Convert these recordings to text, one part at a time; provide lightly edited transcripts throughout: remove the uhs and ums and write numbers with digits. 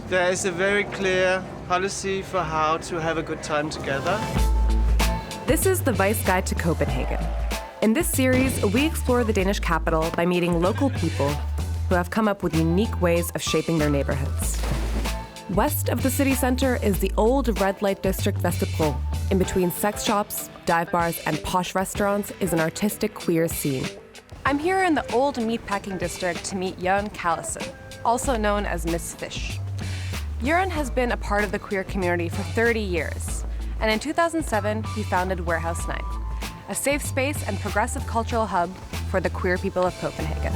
There is a very clear policy for how to have a good time together. This is the Vice Guide to Copenhagen. In this series, we explore the Danish capital by meeting local people who have come up with unique ways of shaping their neighborhoods. West of the city center is the old red light district Vesterbro. In between sex shops, dive bars, and posh restaurants is an artistic queer scene. I'm here in the old meatpacking district to meet Jørgen Callison, also known as Miss Fish. Jørgen has been a part of the queer community for 30 years, and in 2007, he founded Warehouse 9, a safe space and progressive cultural hub for the queer people of Copenhagen.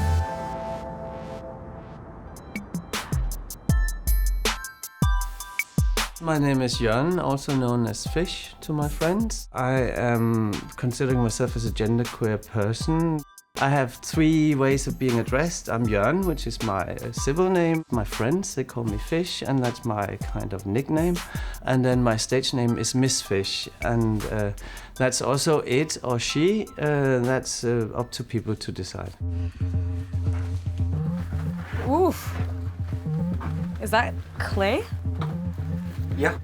My name is Jørgen, also known as Fish to my friends. I am considering myself as a genderqueer person. I have 3 ways of being addressed. I'm Jørgen, which is my civil name. My friends, they call me Fish, and that's my kind of nickname. And then my stage name is Miss Fish, and that's also it or she. That's up to people to decide. Oof. Is that clay? Yeah.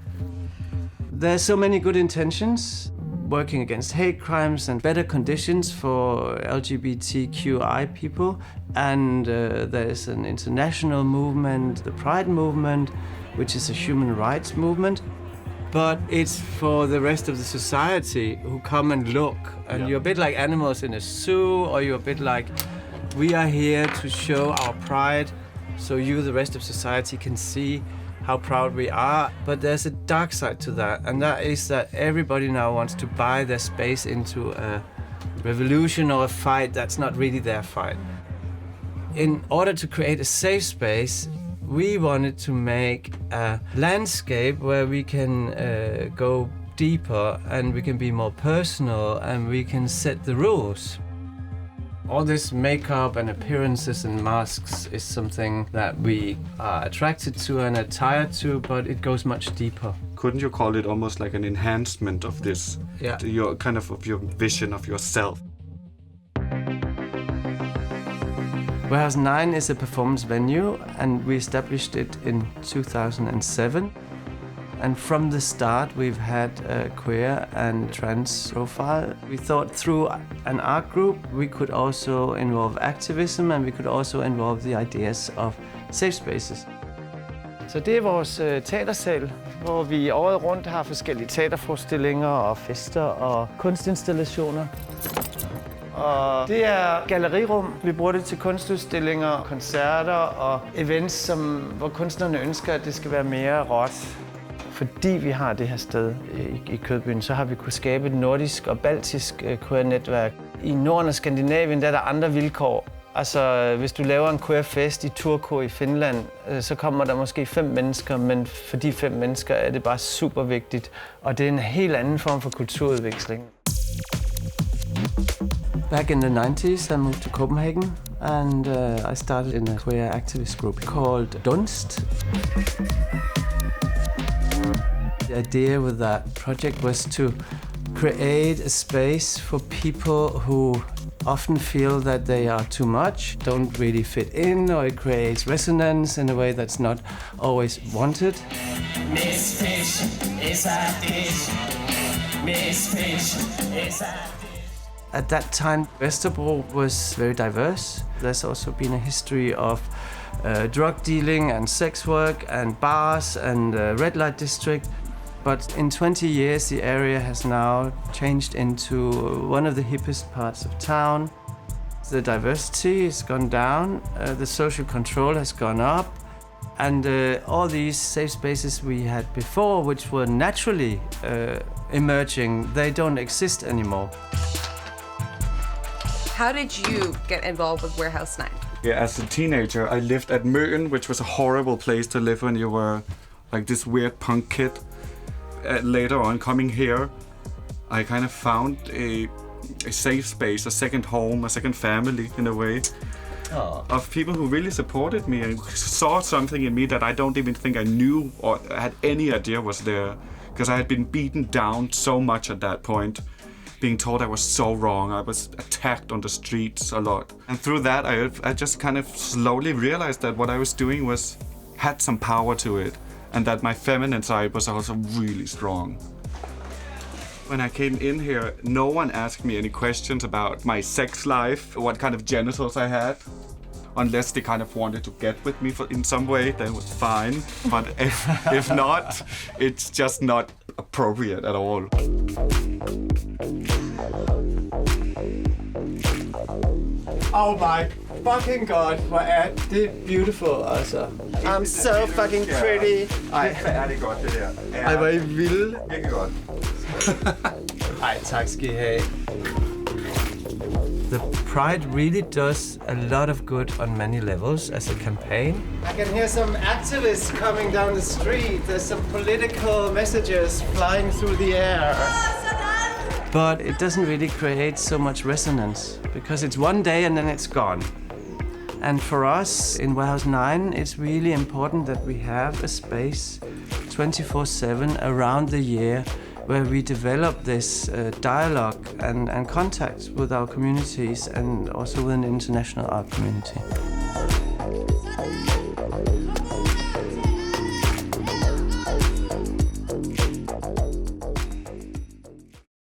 There's so many good intentions, working against hate crimes and better conditions for LGBTQI people. And there's an international movement, the Pride movement, which is a human rights movement. But it's for the rest of the society who come and look. And you're a bit like animals in a zoo, or you're a bit like, we are here to show our pride so you, the rest of society, can see how proud we are. But there's a dark side to that, and that is that everybody now wants to buy their space into a revolution or a fight that's not really their fight. In order to create a safe space, we wanted to make a landscape where we can go deeper and we can be more personal and we can set the rules. All this makeup and appearances and masks is something that we are attracted to and are tired to, but it goes much deeper. Couldn't you call it almost like an enhancement of this? Yeah. Your kind of your vision of yourself? Warehouse 9 is a performance venue, and we established it in 2007. And from the start, we've had a queer and trans profile. We thought through an art group, we could also involve activism, and we could also involve the ideas of safe spaces. Så det er vores teatersal, hvor vi året rundt har forskellige teaterforestillinger og fester og kunstinstallationer. Og det er gallerirum. Vi bruger det til kunstudstillinger, koncerter og events, hvor kunstnerne ønsker, at det skal være mere råt. Fordi vi har det her sted i Kødbyen, så har vi kunnet skabe et nordisk og baltisk queer-netværk. I Norden og Skandinavien der er der andre vilkår. Altså, hvis du laver en queer-fest i Turku i Finland, så kommer der måske 5 mennesker, men for de 5 mennesker er det bare super vigtigt. Og det er en helt anden form for kulturudveksling. Back in the 90s, I moved to Copenhagen, and I started in a queer activist group called Dunst. The idea with that project was to create a space for people who often feel that they are too much, don't really fit in, or it creates resonance in a way that's not always wanted. Miss Fish is a dish. Miss Fish is a dish. At that time, Vesterbro was very diverse. There's also been a history of drug dealing and sex work and bars and red light district. But in 20 years, the area has now changed into one of the hippest parts of town. The diversity has gone down, the social control has gone up, and all these safe spaces we had before, which were naturally emerging, they don't exist anymore. How did you get involved with Warehouse 9? Yeah, as a teenager, I lived at Møen, which was a horrible place to live when you were like this weird punk kid. Later on, coming here, I kind of found a safe space, a second home, a second family in a way, of people who really supported me and saw something in me that I don't even think I knew or had any idea was there, because I had been beaten down so much at that point, being told I was so wrong. I was attacked on the streets a lot. And through that, I just kind of slowly realized that what I was doing was had some power to it, and that my feminine side was also really strong. When I came in here, no one asked me any questions about my sex life, what kind of genitals I had. Unless they kind of wanted to get with me in some way, that was fine. But if not, it's just not appropriate at all. Oh my fucking god, hvor er det beautiful, altså. I'm so fucking pretty. Ej, hvad er det godt, det der. Ej, hvor er I vilde. Virkelig godt. Ej, tak skal I have. The Pride really does a lot of good on many levels as a campaign. I can hear some activists coming down the street. There's some political messages flying through the air. But it doesn't really create so much resonance because it's one day and then it's gone. And for us in Warehouse 9, it's really important that we have a space 24/7 around the year where we develop this dialogue and contact with our communities and also with an international art community.